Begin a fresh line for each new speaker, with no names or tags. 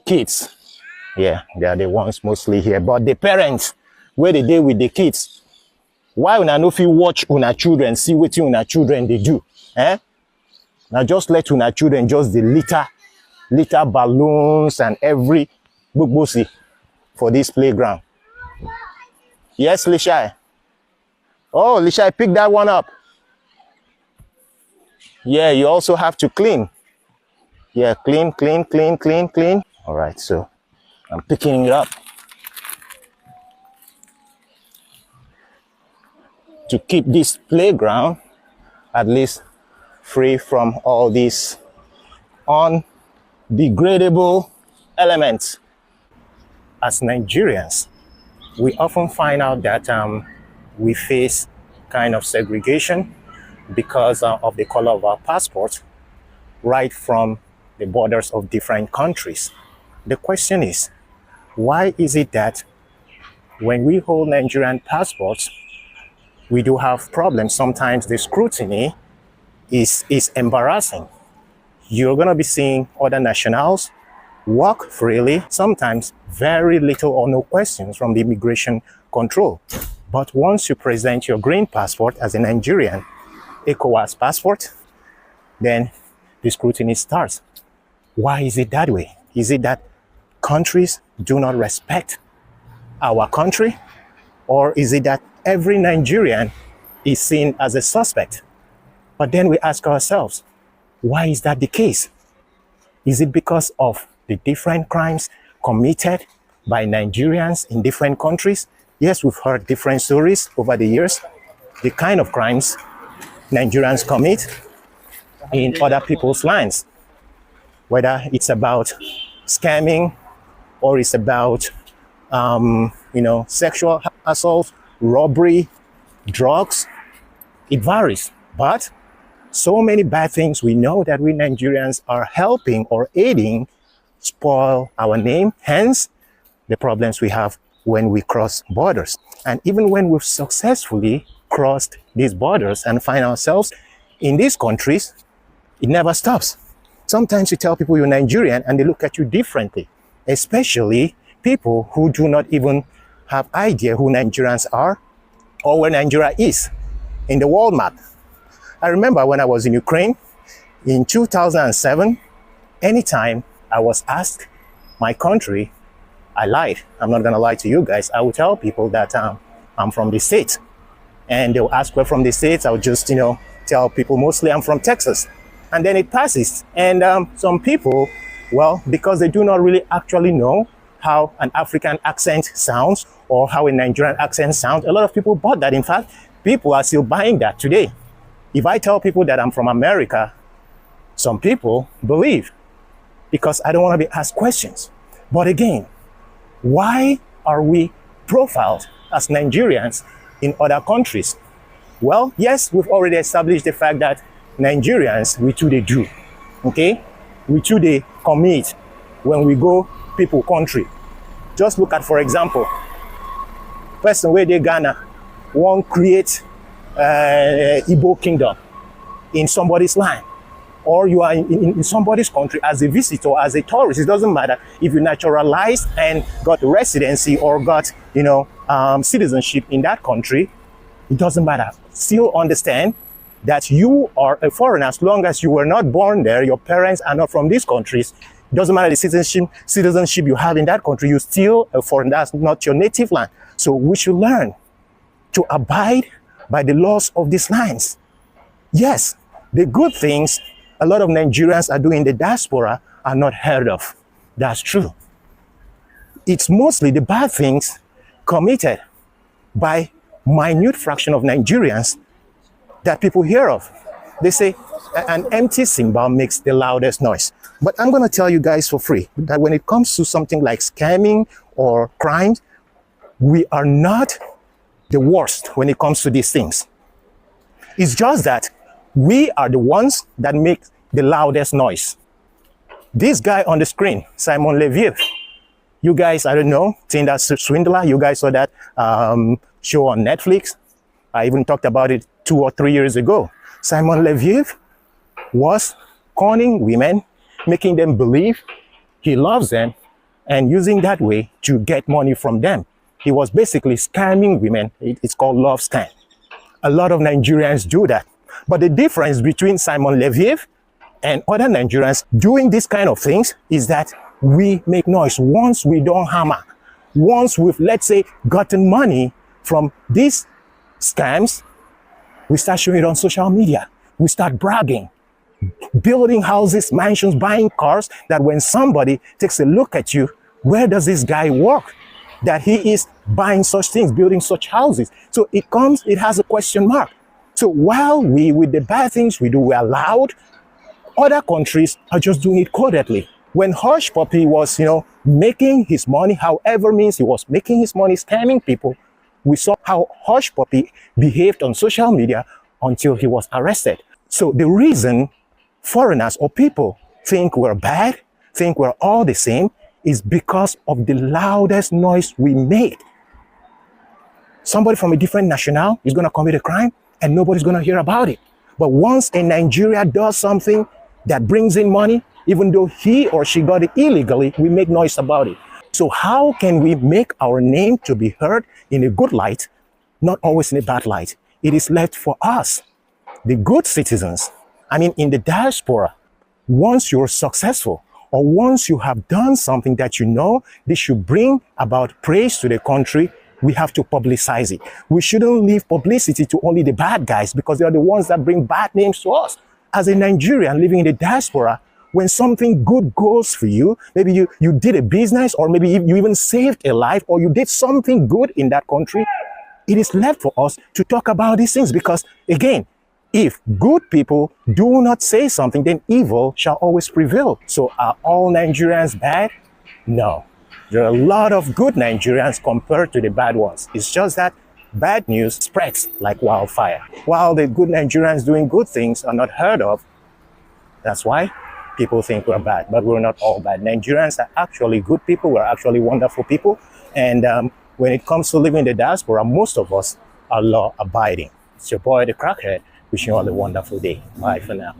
kids. Yeah, they are the ones mostly here. But the parents, where they deal with the kids, why una no fit watch una children, see wetin una children they do? Now just let una children just the litter balloons and every book for this playground. Yes, Lishai. Oh, Lishai, pick that one up. Yeah, you also have to clean. Yeah, clean. All right, so I'm picking it up to keep this playground at least free from all these undegradable elements. As Nigerians, we often find out that we face kind of segregation because of the color of our passport, right from the borders of different countries. The question is, why is it that when we hold Nigerian passports, we do have problems? Sometimes the scrutiny is embarrassing. You're going to be seeing other nationals walk freely, sometimes very little or no questions from the immigration control. But once you present your green passport as a Nigerian, ECOWAS passport, then the scrutiny starts. Why is it that way? Is it that countries do not respect our country? Or is it that every Nigerian is seen as a suspect? But then we ask ourselves, why is that the case? Is it because of the different crimes committed by Nigerians in different countries? Yes, we've heard different stories over the years, the kind of crimes Nigerians commit in other people's lands, whether it's about scamming or it's about sexual assault, robbery, drugs. It varies, but so many bad things we know that we Nigerians are helping or aiding spoil our name, hence the problems we have when we cross borders. And even when we've successfully crossed these borders and find ourselves in these countries, it never stops. Sometimes you tell people you're Nigerian and they look at you differently, especially people who do not even have idea who Nigerians are or where Nigeria is in the world map. I remember when I was in Ukraine in 2007, anytime I was asked my country, I lied. I'm not going to lie to you guys. I would tell people that I'm from the States. And they'll ask where from the States. I would just, tell people mostly I'm from Texas. And then it passes. And some people, well, because they do not really actually know how an African accent sounds or how a Nigerian accent sounds, a lot of people bought that. In fact, people are still buying that today. If I tell people that I'm from America, some people believe because I don't want to be asked questions. But again, why are we profiled as Nigerians in other countries? Well, yes, we've already established the fact that Nigerians, we too they do, okay? We too they commit when we go people country. Just look at, for example, person where they Ghana won't create Igbo kingdom in somebody's land, or you are in somebody's country as a visitor, as a tourist. It doesn't matter if you naturalized and got residency or got citizenship in that country. It doesn't matter. Still understand that you are a foreigner as long as you were not born there, your parents are not from these countries. It doesn't matter the citizenship you have in that country, you're still a foreigner. That's not your native land. So we should learn to abide by the laws of these lands. Yes, the good things a lot of Nigerians are doing in the diaspora are not heard of. That's true. It's mostly the bad things committed by minute fraction of Nigerians that people hear of. They say an empty cymbal makes the loudest noise. But I'm going to tell you guys for free that when it comes to something like scamming or crimes, we are not the worst when it comes to these things. It's just that we are the ones that make the loudest noise. This guy on the screen, Simon Leviev, you guys, I don't know, Tinder Swindler, you guys saw that show on Netflix. I even talked about it 2 or 3 years ago. Simon Leviev was conning women, making them believe he loves them and using that way to get money from them. He was basically scamming women. It's called love scam. A lot of Nigerians do that. But the difference between Simon Leviev and other Nigerians doing these kind of things is that we make noise. Once we don't hammer, once we've, let's say, gotten money from these scams, we start showing it on social media. We start bragging, building houses, mansions, buying cars, that when somebody takes a look at you, where does this guy work? That he is buying such things, building such houses. So it has a question mark. So while we, with the bad things we do, we're loud, other countries are just doing it codedly. When Hush Puppy was, making his money, however means he was making his money, scamming people, we saw how Hush Puppy behaved on social media until he was arrested. So the reason foreigners or people think we're bad, think we're all the same, is because of the loudest noise we make. Somebody from a different nationality is going to commit a crime and nobody's going to hear about it. But once a Nigeria does something that brings in money, even though he or she got it illegally, we make noise about it. So how can we make our name to be heard in a good light, not always in a bad light? It is left for us, the good citizens. I mean, in the diaspora, once you're successful, or once you have done something that this should bring about praise to the country, we have to publicize it. We shouldn't leave publicity to only the bad guys, because they are the ones that bring bad names to us. As a Nigerian living in the diaspora, when something good goes for you, maybe you did a business, or maybe you even saved a life, or you did something good in that country, it is left for us to talk about these things. Because again, if good people do not say something, then evil shall always prevail. So are all Nigerians bad? No. There are a lot of good Nigerians compared to the bad ones. It's just that bad news spreads like wildfire. While the good Nigerians doing good things are not heard of, that's why people think we're bad. But we're not all bad. Nigerians are actually good people. We're actually wonderful people. And when it comes to living in the diaspora, most of us are law-abiding. It's your boy, the Crackhead, wishing you all a wonderful day. Bye for now.